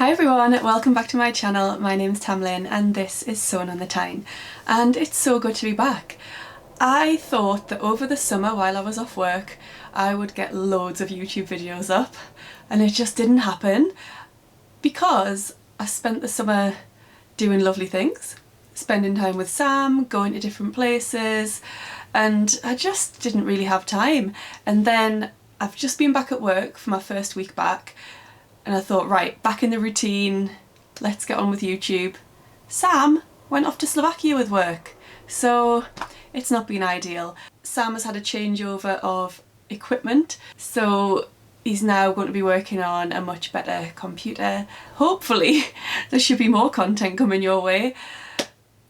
Hi everyone, welcome back to my channel. My name's Tamlyn and this is Sewn on the Tyne, and it's so good to be back. I thought that over the summer while I was off work I would get loads of YouTube videos up, and it just didn't happen because I spent the summer doing lovely things, spending time with Sam, going to different places, and I just didn't really have time. And then I've just been back at work for my first week back, and I thought, right, back in the routine, let's get on with YouTube. Sam went off to Slovakia with work, so it's not been ideal. Sam has had a changeover of equipment, so he's now going to be working on a much better computer. Hopefully there should be more content coming your way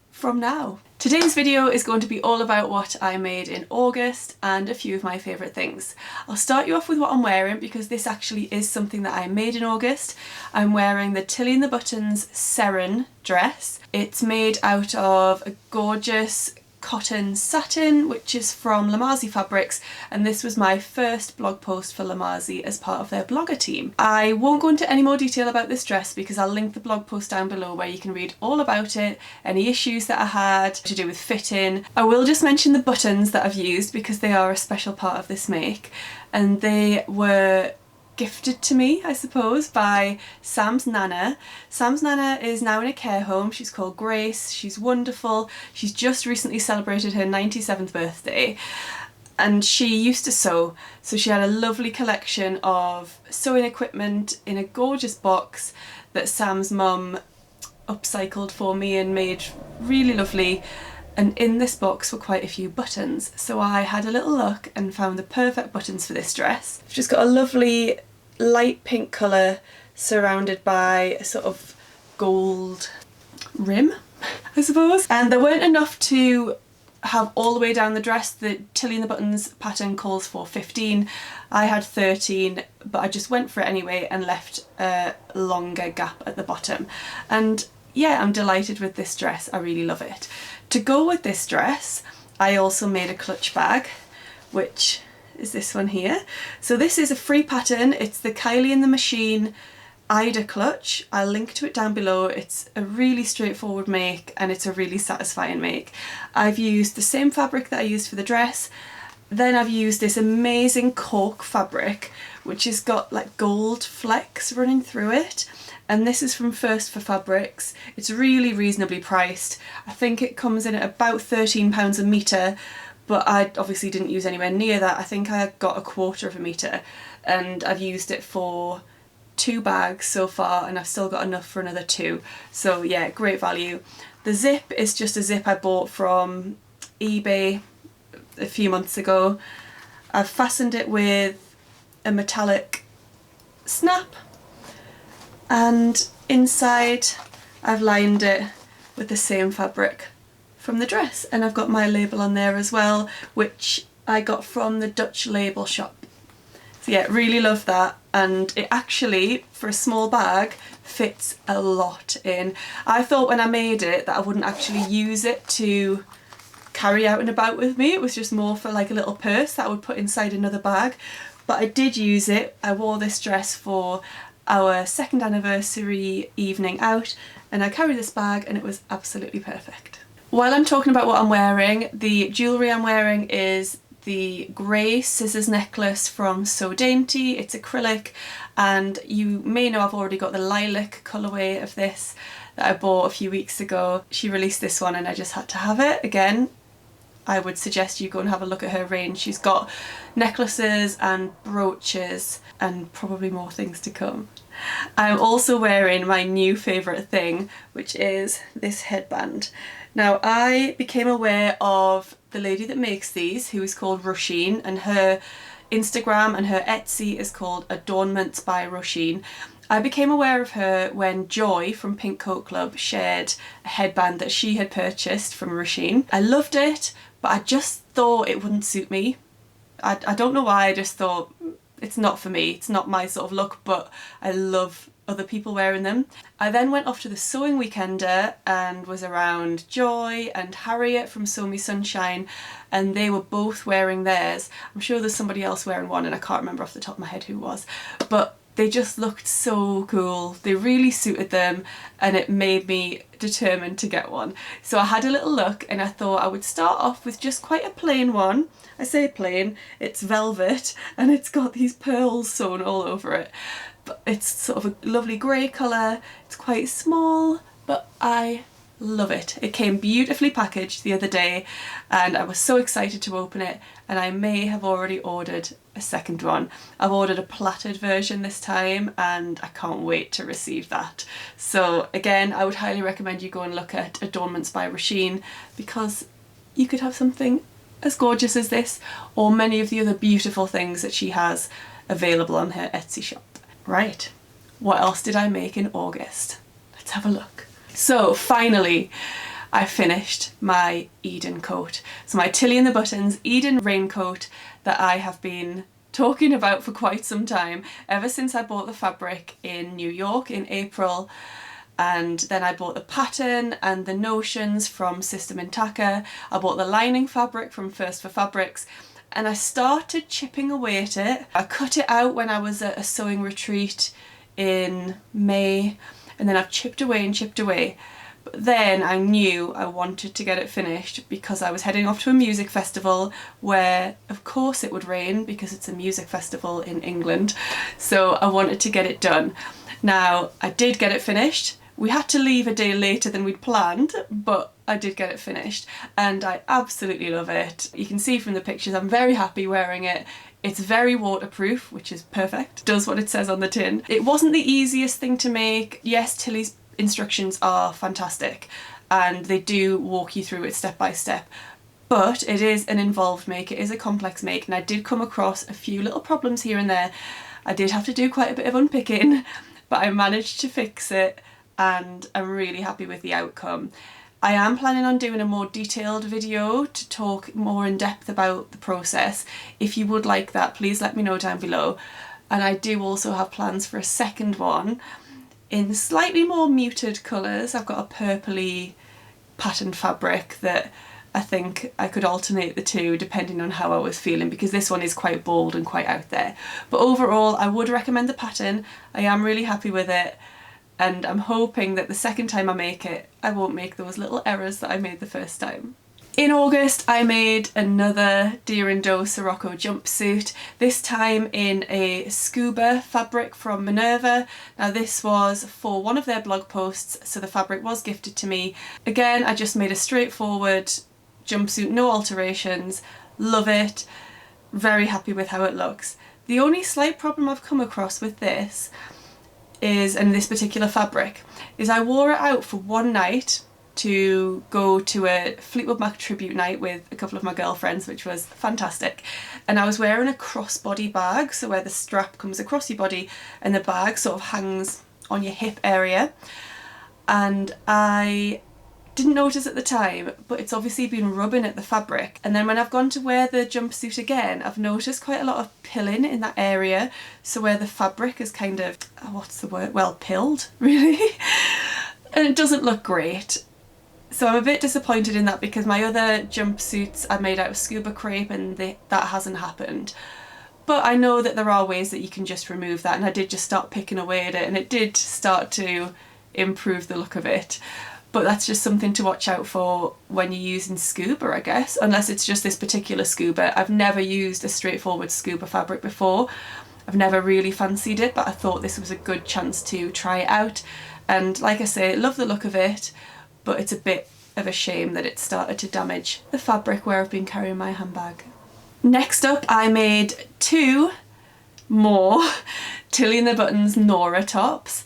from now. Today's video is going to be all about what I made in August and a few of my favourite things. I'll start you off with what I'm wearing because this actually is something that I made in August. I'm wearing the Tilly and the Buttons Seren dress. It's made out of a gorgeous cotton satin, which is from Lamazi Fabrics, and this was my first blog post for Lamazi as part of their blogger team. I won't go into any more detail about this dress because I'll link the blog post down below where you can read all about it, any issues that I had to do with fitting. I will just mention the buttons that I've used because they are a special part of this make, and they were gifted to me, I suppose, by Sam's Nana. Sam's Nana is now in a care home. She's called Grace. She's wonderful. She's just recently celebrated her 97th birthday, and she used to sew, so she had a lovely collection of sewing equipment in a gorgeous box that Sam's mum upcycled for me and made really lovely. And in this box were quite a few buttons, so I had a little look and found the perfect buttons for this dress. I've just got a lovely light pink colour surrounded by a sort of gold rim, I suppose. And there weren't enough to have all the way down the dress. The Tilly and the Buttons pattern calls for 15. I had 13, but I just went for it anyway and left a longer gap at the bottom. And yeah, I'm delighted with this dress. I really love it. To go with this dress, I also made a clutch bag, which is this one here. So this is a free pattern. It's the Kylie and the Machine Ida clutch. I'll link to it down below. It's a really straightforward make and it's a really satisfying make. I've used the same fabric that I used for the dress. Then I've used this amazing cork fabric, which has got like gold flecks running through it. And this is from First for Fabrics. It's really reasonably priced. I think it comes in at about £13 a metre, but I obviously didn't use anywhere near that. I think I got a quarter of a metre, and I've used it for 2 bags so far, and I've still got enough for another 2. So yeah, great value. The zip is just a zip I bought from eBay a few months ago. I've fastened it with a metallic snap, and inside I've lined it with the same fabric from the dress, and I've got my label on there as well, which I got from the Dutch label shop. So yeah, really love that, and it actually, for a small bag, fits a lot in. I thought when I made it that I wouldn't actually use it to carry out and about with me. It was just more for like a little purse that I would put inside another bag, but I did use it. I wore this dress for our 2nd anniversary evening out, and I carried this bag and it was absolutely perfect. While I'm talking about what I'm wearing, the jewellery I'm wearing is the grey scissors necklace from So Dainty. It's acrylic, and you may know I've already got the lilac colourway of this that I bought a few weeks ago. She released this one and I just had to have it again. I would suggest you go and have a look at her range. She's got necklaces and brooches and probably more things to come. I'm also wearing my new favourite thing, which is this headband. Now, I became aware of the lady that makes these, who is called Roisin, and her Instagram and her Etsy is called Adornments by Roisin. I became aware of her when Joy from Pink Coat Club shared a headband that she had purchased from Roisin. I loved it, but I just thought it wouldn't suit me. I don't know why, I just thought it's not for me, it's not my sort of look, but I love other people wearing them. I then went off to the sewing weekender and was around Joy and Harriet from Sew Me Sunshine, and they were both wearing theirs. I'm sure there's somebody else wearing one and I can't remember off the top of my head who it was, but they just looked so cool. They really suited them, and it made me determined to get one. So I had a little look and I thought I would start off with just quite a plain one. I say plain, it's velvet and it's got these pearls sewn all over it. But it's sort of a lovely grey colour. It's quite small, but I love it. It came beautifully packaged the other day and I was so excited to open it, and I may have already ordered a second one. I've ordered a plaited version this time and I can't wait to receive that. So again, I would highly recommend you go and look at Adornments by Roisin, because you could have something as gorgeous as this or many of the other beautiful things that she has available on her Etsy shop. Right, what else did I make in August? Let's have a look. So finally, I finished my Eden coat. So my Tilly and the Buttons Eden raincoat that I have been talking about for quite some time, ever since I bought the fabric in New York in April. And then I bought the pattern and the notions from Sister Mintaka. I bought the lining fabric from First for Fabrics, and I started chipping away at it. I cut it out when I was at a sewing retreat in May, and then I've chipped away and chipped away. But then I knew I wanted to get it finished because I was heading off to a music festival where of course it would rain because it's a music festival in England. So I wanted to get it done. Now I did get it finished. We had to leave a day later than we'd planned, but I did get it finished and I absolutely love it. You can see from the pictures I'm very happy wearing it. It's very waterproof, which is perfect. Does what it says on the tin. It wasn't the easiest thing to make. Yes, Tilly's instructions are fantastic and they do walk you through it step by step, but it is an involved make, it is a complex make, and I did come across a few little problems here and there. I did have to do quite a bit of unpicking, but I managed to fix it and I'm really happy with the outcome. I am planning on doing a more detailed video to talk more in depth about the process. If you would like that, please let me know down below. And I do also have plans for a second one in slightly more muted colours. I've got a purpley patterned fabric that I think I could alternate the two depending on how I was feeling, because this one is quite bold and quite out there. But overall, I would recommend the pattern. I am really happy with it, and I'm hoping that the second time I make it, I won't make those little errors that I made the first time. In August, I made another Deer and Doe Scirocco jumpsuit, this time in a scuba fabric from Minerva. Now this was for one of their blog posts, so the fabric was gifted to me. Again, I just made a straightforward jumpsuit, no alterations, love it, very happy with how it looks. The only slight problem I've come across with this is, and this particular fabric, is I wore it out for one night to go to a Fleetwood Mac tribute night with a couple of my girlfriends, which was fantastic. And I was wearing a crossbody bag, so where the strap comes across your body and the bag sort of hangs on your hip area. And I didn't notice at the time, but it's obviously been rubbing at the fabric. And then when I've gone to wear the jumpsuit again, I've noticed quite a lot of pilling in that area. So where the fabric is kind of, what's the word? Well, pilled, really. And it doesn't look great. So I'm a bit disappointed in that, because my other jumpsuits I made out of scuba crepe and that hasn't happened. But I know that there are ways that you can just remove that, and I did just start picking away at it and it did start to improve the look of it. But that's just something to watch out for when you're using scuba, I guess, unless it's just this particular scuba. I've never used a straightforward scuba fabric before. I've never really fancied it, but I thought this was a good chance to try it out. And like I say, love the look of it, but it's a bit of a shame that it started to damage the fabric where I've been carrying my handbag. Next up, I made two more Tilly and the Buttons Nora tops,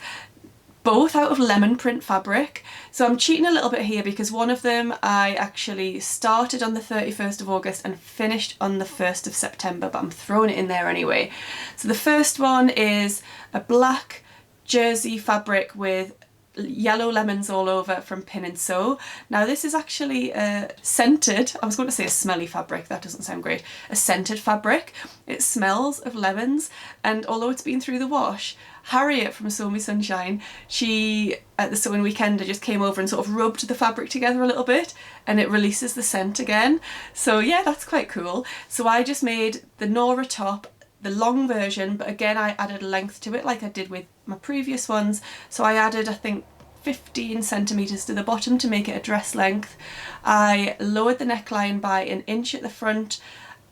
both out of lemon print fabric. So I'm cheating a little bit here because one of them I actually started on the 31st of August and finished on the 1st of September, but I'm throwing it in there anyway. So the first one is a black jersey fabric with yellow lemons all over from Pin and Sew. Now this is actually a scented, I was going to say a smelly fabric, that doesn't sound great, a scented fabric. It smells of lemons, and although it's been through the wash, Harriet from Sew Me Sunshine, she at the sewing weekend just came over and sort of rubbed the fabric together a little bit and it releases the scent again. So yeah, that's quite cool. So I just made the Nora top the long version, but again I added a length to it like I did with my previous ones. So I added, I think, 15 centimeters to the bottom to make it a dress length. I lowered the neckline by 1 inch at the front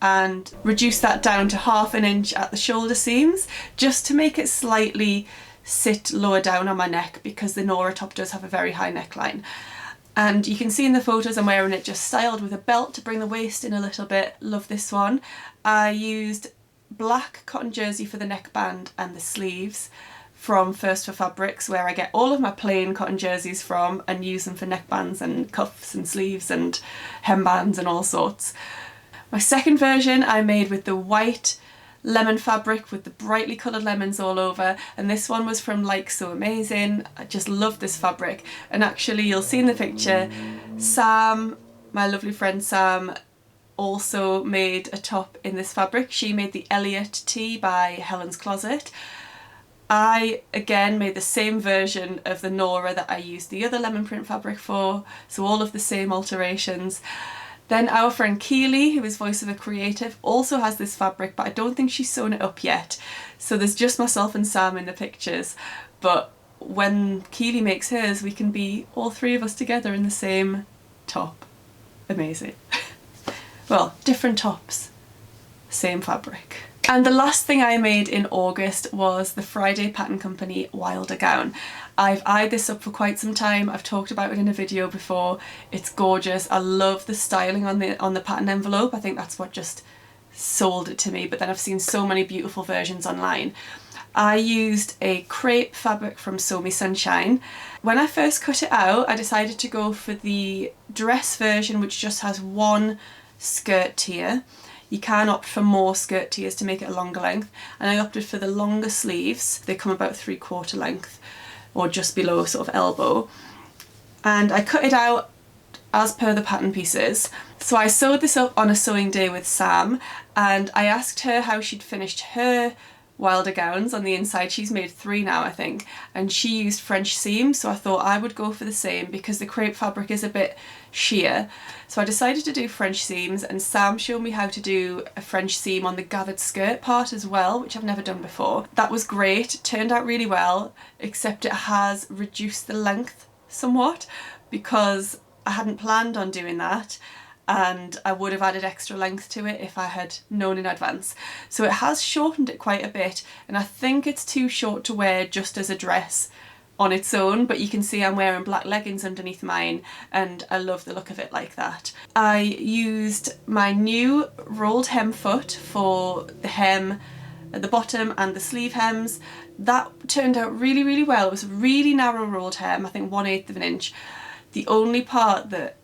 and reduced that down to 1/2 inch at the shoulder seams, just to make it slightly sit lower down on my neck, because the Nora top does have a very high neckline. And you can see in the photos I'm wearing it just styled with a belt to bring the waist in a little bit. Love this one. I used black cotton jersey for the neckband and the sleeves from First for Fabrics, where I get all of my plain cotton jerseys from and use them for neckbands and cuffs and sleeves and hembands and all sorts. My second version I made with the white lemon fabric with the brightly coloured lemons all over, and this one was from Like So Amazing. I just love this fabric, and actually you'll see in the picture Sam, my lovely friend Sam, also made a top in this fabric. She made the Elliot tee by Helen's Closet. I again made the same version of the Nora that I used the other lemon print fabric for, so all of the same alterations. Then our friend Keely, who is voiceover creative, also has this fabric, but I don't think she's sewn it up yet. So there's just myself and Sam in the pictures. But when Keely makes hers, we can be all three of us together in the same top. Amazing. Well, different tops, same fabric. And the last thing I made in August was the Friday Pattern Company Wilder gown. I've eyed this up for quite some time. I've talked about it in a video before. It's gorgeous. I love the styling on the pattern envelope. I think that's what just sold it to me, but then I've seen so many beautiful versions online. I used a crepe fabric from Sew Me Sunshine. When I first cut it out, I decided to go for the dress version, which just has one skirt tier. You can opt for more skirt tiers to make it a longer length, and I opted for the longer sleeves. They come about 3/4 length, or just below sort of elbow. And I cut it out as per the pattern pieces. So I sewed this up on a sewing day with Sam, and I asked her how she'd finished her Wilder gowns on the inside. She's made 3 now, I think, and she used French seam, so I thought I would go for the same because the crepe fabric is a bit sheer. So I decided to do French seams, and Sam showed me how to do a French seam on the gathered skirt part as well, which I've never done before. That was great, it turned out really well, except it has reduced the length somewhat because I hadn't planned on doing that, and I would have added extra length to it if I had known in advance. So it has shortened it quite a bit, and I think it's too short to wear just as a dress on its own, but you can see I'm wearing black leggings underneath mine, and I love the look of it like that. I used my new rolled hem foot for the hem at the bottom and the sleeve hems. That turned out really, really well. It was a really narrow rolled hem, I think 1/8 of an inch. The only part that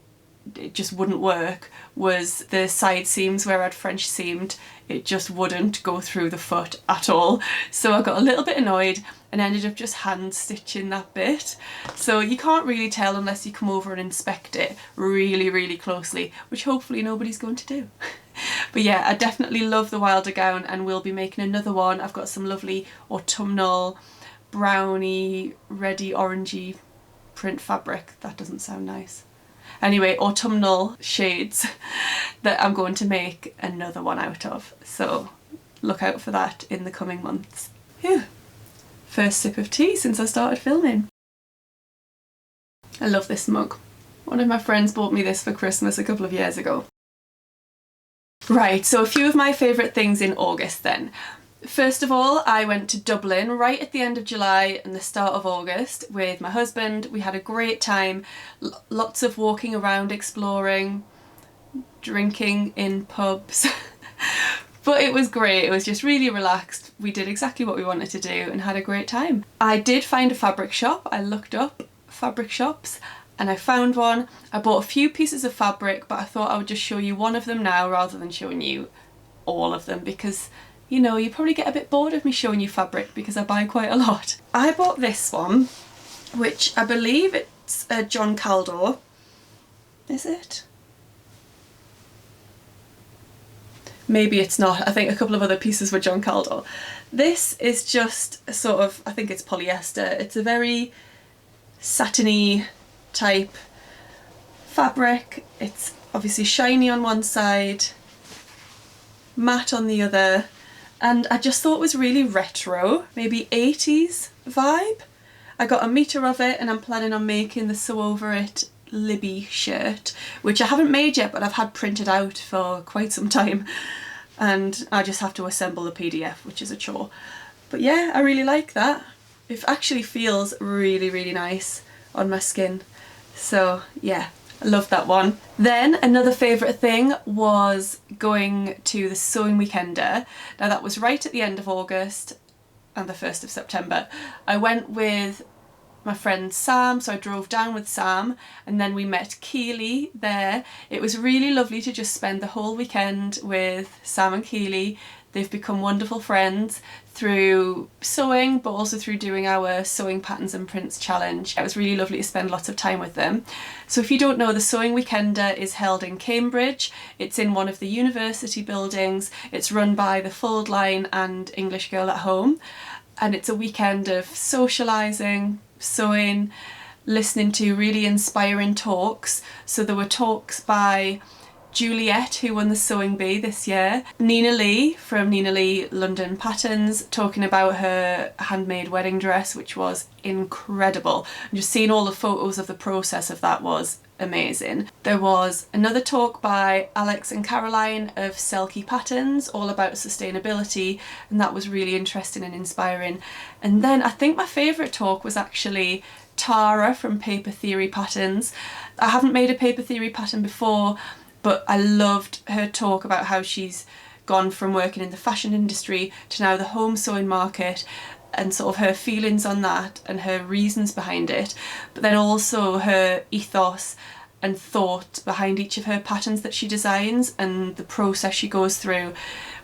it just wouldn't work was the side seams where I'd French seamed. It just wouldn't go through the foot at all. So I got a little bit annoyed and ended up just hand stitching that bit. So you can't really tell unless you come over and inspect it really, really closely, which hopefully nobody's going to do. But yeah, I definitely love the Wilder gown, and we'll be making another one. I've got some lovely autumnal, browny, reddy, orangey print fabric. That doesn't sound nice. Anyway, autumnal shades that I'm going to make another one out of. So look out for that in the coming months. Phew. First sip of tea since I started filming. I love this mug. One of my friends bought me this for Christmas a couple of years ago. Right, so a few of my favourite things in August then. First of all, I went to Dublin right at the end of July and the start of August with my husband. We had a great time, lots of walking around, exploring, drinking in pubs. But it was great, it was just really relaxed. We did exactly what we wanted to do and had a great time. I did find a fabric shop. I looked up fabric shops and I found one. I bought a few pieces of fabric, but I thought I would just show you one of them now rather than showing you all of them, because you know, you probably get a bit bored of me showing you fabric because I buy quite a lot. I bought this one, which I believe it's a John Caldor. Is it? Maybe it's not. I think a couple of other pieces were John Caldor. This is just a sort of, I think it's polyester. It's a very satiny type fabric. It's obviously shiny on one side, matte on the other, and I just thought it was really retro, maybe 80s vibe. I got a metre of it and I'm planning on making the Sew Over It Libby shirt, which I haven't made yet, but I've had printed out for quite some time, and I just have to assemble the PDF, which is a chore. But yeah, I really like that. It actually feels really, really nice on my skin. So yeah, I love that one. Then another favourite thing was going to the Sewing Weekender. Now that was right at the end of August and the 1st of September. I went with my friend Sam, so I drove down with Sam, and then we met Keely there. It was really lovely to just spend the whole weekend with Sam and Keely. They've become wonderful friends through sewing, but also through doing our Sewing Patterns and Prints challenge. It was really lovely to spend lots of time with them. So if you don't know, the Sewing Weekender is held in Cambridge. It's in one of the university buildings. It's run by the Fold Line and English Girl at Home. And it's a weekend of socialising, sewing, listening to really inspiring talks. So there were talks by Juliet, who won the Sewing Bee this year, Nina Lee from Nina Lee London Patterns, talking about her handmade wedding dress, which was incredible. And just seeing all the photos of the process of that was amazing. There was another talk by Alex and Caroline of Selkie Patterns, all about sustainability, and that was really interesting and inspiring. And then I think my favourite talk was actually Tara from Paper Theory Patterns. I haven't made a Paper Theory pattern before, but I loved her talk about how she's gone from working in the fashion industry to now the home sewing market, and sort of her feelings on that and her reasons behind it, but then also her ethos and thought behind each of her patterns that she designs and the process she goes through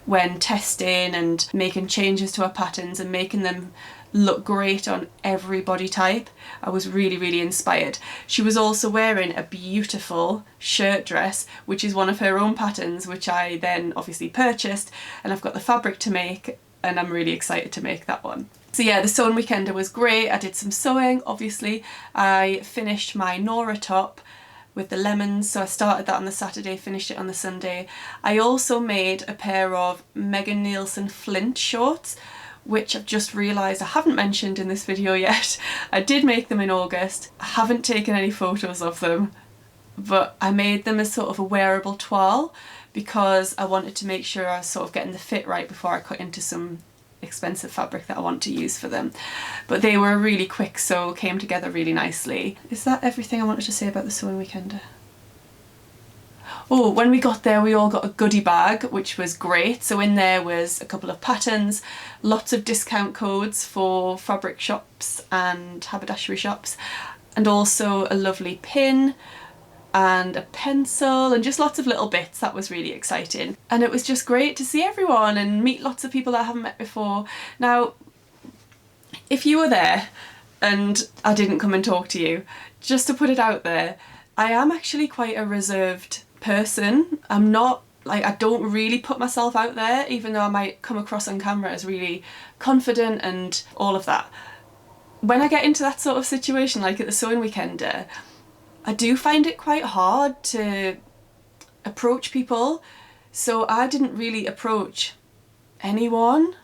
when testing and making changes to her patterns and making them look great on every body type. I was really, really inspired. She was also wearing a beautiful shirt dress, which is one of her own patterns, which I then obviously purchased, and I've got the fabric to make, and I'm really excited to make that one. So yeah, the Sewing Weekender was great. I did some sewing, obviously. I finished my Nora top with the lemons, so I started that on the Saturday, finished it on the Sunday. I also made a pair of Megan Nielsen Flint shorts, which I've just realised I haven't mentioned in this video yet. I did make them in August. I haven't taken any photos of them, but I made them as sort of a wearable toile because I wanted to make sure I was sort of getting the fit right before I cut into some expensive fabric that I want to use for them. But they were really quick, so came together really nicely. Is that everything I wanted to say about the Sewing Weekender? Oh, when we got there we all got a goodie bag, which was great. So in there was a couple of patterns, lots of discount codes for fabric shops and haberdashery shops, and also a lovely pin and a pencil and just lots of little bits. That was really exciting. And it was just great to see everyone and meet lots of people that I haven't met before. Now, if you were there and I didn't come and talk to you, just to put it out there, I am actually quite a reserved person. I'm not, like, I don't really put myself out there, even though I might come across on camera as really confident and all of that. When I get into that sort of situation, like at the Sewing Weekender, I do find it quite hard to approach people, so I didn't really approach anyone.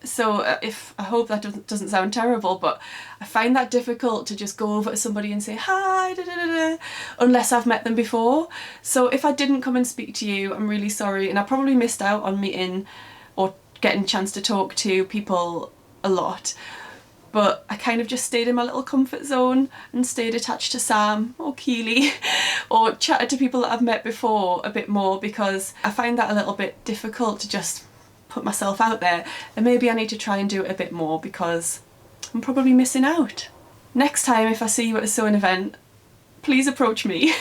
So I hope that doesn't sound terrible, but I find that difficult to just go over to somebody and say hi, da, da, da, da, unless I've met them before. So if I didn't come and speak to you, I'm really sorry, and I probably missed out on meeting or getting a chance to talk to people a lot. But I kind of just stayed in my little comfort zone and stayed attached to Sam or Keely or chatted to people that I've met before a bit more, because I find that a little bit difficult to just put myself out there, and maybe I need to try and do it a bit more because I'm probably missing out. Next time if I see you at a sewing event, please approach me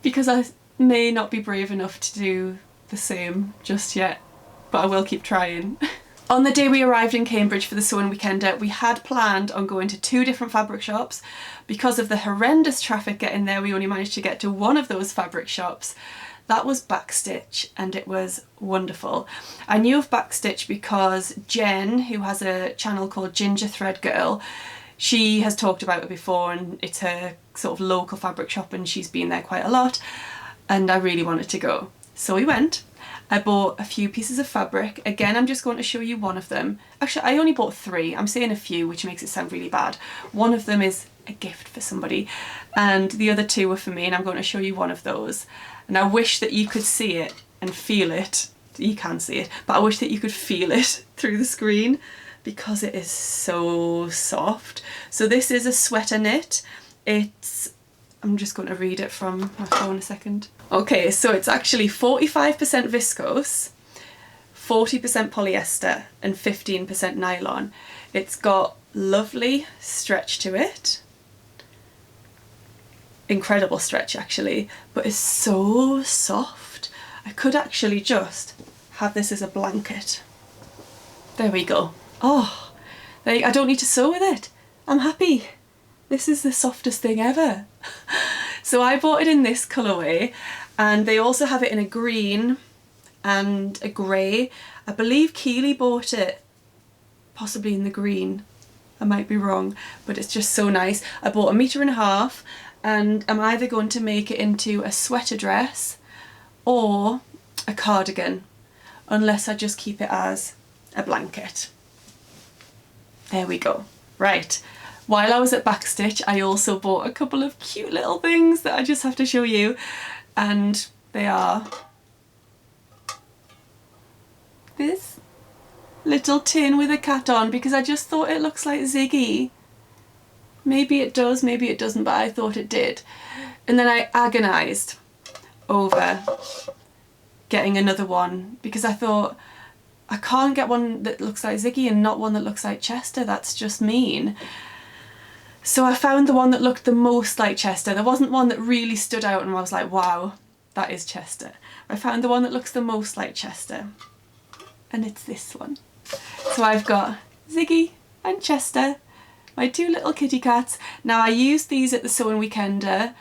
because I may not be brave enough to do the same just yet, but I will keep trying. On the day we arrived in Cambridge for the Sewing Weekender, we had planned on going to 2 different fabric shops. Because of the horrendous traffic getting there, we only managed to get to one of those fabric shops. That was Backstitch, and it was wonderful. I knew of Backstitch because Jen, who has a channel called Ginger Thread Girl, she has talked about it before, and it's her sort of local fabric shop and she's been there quite a lot, and I really wanted to go. So we went, I bought a few pieces of fabric. Again, I'm just going to show you one of them. Actually, I only bought 3. I'm saying a few, which makes it sound really bad. One of them is a gift for somebody, and the other 2 were for me, and I'm going to show you one of those. And I wish that you could see it and feel it. You can see it, but I wish that you could feel it through the screen because it is so soft. So this is a sweater knit. I'm just going to read it from my phone a second. Okay, so it's actually 45% viscose, 40% polyester and 15% nylon. It's got lovely stretch to it. Incredible stretch actually, but it's so soft. I could actually just have this as a blanket. There we go. Oh, I don't need to sew with it. I'm happy. This is the softest thing ever. So I bought it in this colourway, and they also have it in a green and a grey. I believe Keely bought it possibly in the green. I might be wrong, but it's just so nice. I bought 1.5 meters, and I'm either going to make it into a sweater dress or a cardigan, unless I just keep it as a blanket. There we go. Right. While I was at Backstitch, I also bought a couple of cute little things that I just have to show you, and they are this little tin with a cat on, because I just thought it looks like Ziggy. Maybe it does, maybe it doesn't, but I thought it did. And then I agonised over getting another one because I thought I can't get one that looks like Ziggy and not one that looks like Chester. That's just mean. So I found the one that looked the most like Chester. There wasn't one that really stood out and I was like, wow, that is Chester. I found the one that looks the most like Chester, and it's this one. So I've got Ziggy and Chester, my 2 little kitty cats. Now I used these at the Sewing Weekender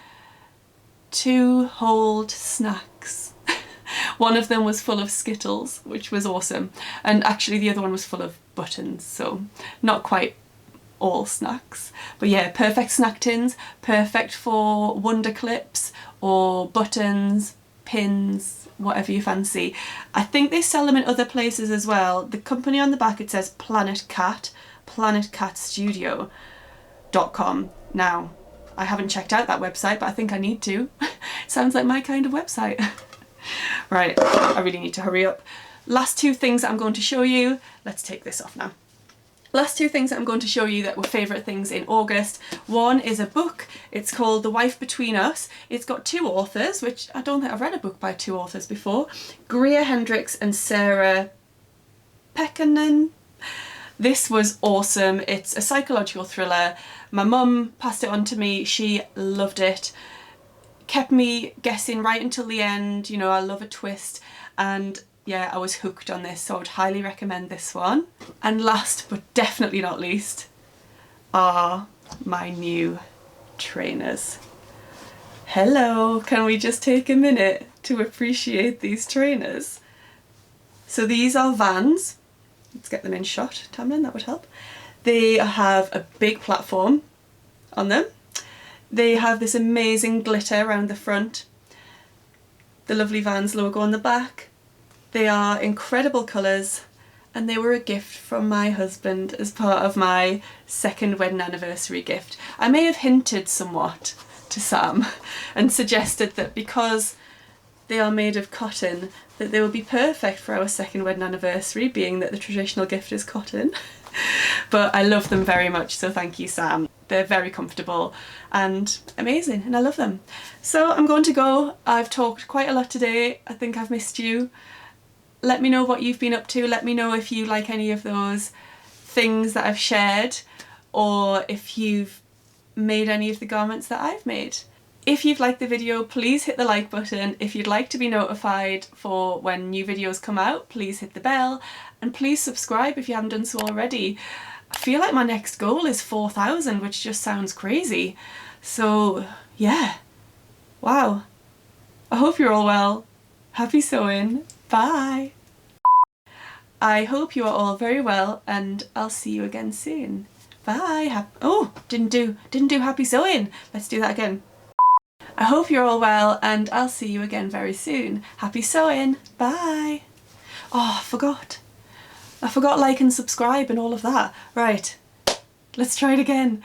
to hold snacks. One of them was full of Skittles, which was awesome, and actually the other one was full of buttons, so not quite all snacks. But yeah, perfect snack tins, perfect for wonder clips or buttons, pins, whatever you fancy. I think they sell them in other places as well. The company on the back, it says Planet Cat, planetcatstudio.com. Now, I haven't checked out that website, but I think I need to. Sounds like my kind of website. Right, I really need to hurry up. Last 2 things that I'm going to show you. Let's take this off now. Last 2 things that I'm going to show you that were favourite things in August. One is a book. It's called The Wife Between Us. It's got 2 authors, which I don't think I've read a book by 2 authors before. Greer Hendricks and Sarah Pekkanen. This was awesome. It's a psychological thriller. My mum passed it on to me. She loved it. Kept me guessing right until the end. You know, I love a twist, and yeah, I was hooked on this, so I would highly recommend this one. And last but definitely not least are my new trainers. Hello, can we just take a minute to appreciate these trainers? So these are Vans. Let's get them in shot, Tamlyn, that would help. They have a big platform on them. They have this amazing glitter around the front. The lovely Vans logo on the back. They are incredible colours, and they were a gift from my husband as part of my 2nd wedding anniversary gift. I may have hinted somewhat to Sam and suggested that because they are made of cotton, that they would be perfect for our 2nd wedding anniversary, being that the traditional gift is cotton. But I love them very much, so thank you, Sam. They're very comfortable and amazing, and I love them. So I'm going to go. I've talked quite a lot today. I think I've missed you. Let me know what you've been up to. Let me know if you like any of those things that I've shared, or if you've made any of the garments that I've made. If you've liked the video, please hit the like button. If you'd like to be notified for when new videos come out, please hit the bell, and please subscribe if you haven't done so already. I feel like my next goal is 4,000, which just sounds crazy. So yeah, wow. I hope you're all well. Happy sewing. Bye. I hope you are all very well, and I'll see you again soon. Bye. Oh, didn't do happy sewing. Let's do that again. I hope you're all well and I'll see you again very soon. Happy sewing. Bye. Oh, I forgot like and subscribe and all of that. Right, let's try it again.